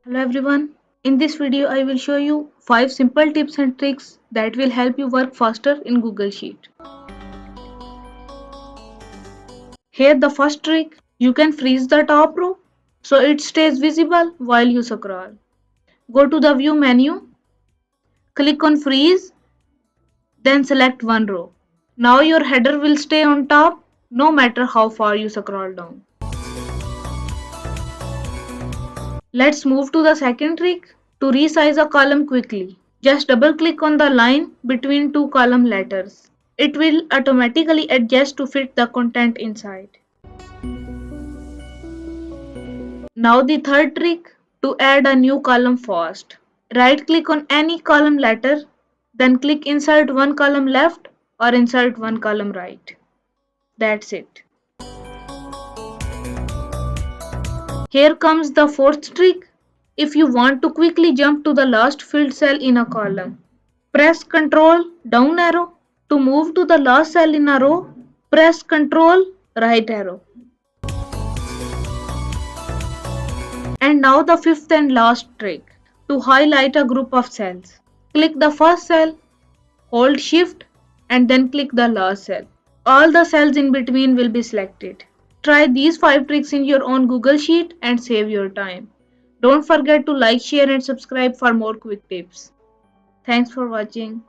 Hello everyone. In this video I will show you 5 simple tips and tricks that will help you work faster in Google Sheet. Here the first trick, you can freeze the top row so it stays visible while you scroll. Go to the view menu, click on freeze, then select one row. Now your header will stay on top no matter how far you scroll down. Let's move to the second trick to resize a column quickly. Just double click on the line between two column letters. It will automatically adjust to fit the content inside. Now the third trick to add a new column fast. Right click on any column letter, then click insert one column left or insert one column right. That's it. Here comes the fourth trick. If you want to quickly jump to the last filled cell in a column, press Ctrl down arrow. To move to the last cell in a row, press Ctrl right arrow. And now the fifth and last trick. To highlight a group of cells, click the first cell, hold Shift and then click the last cell. All the cells in between will be selected. Try these 5 tricks in your own Google Sheet and save your time. Don't forget to like, share and subscribe for more quick tips. Thanks for watching.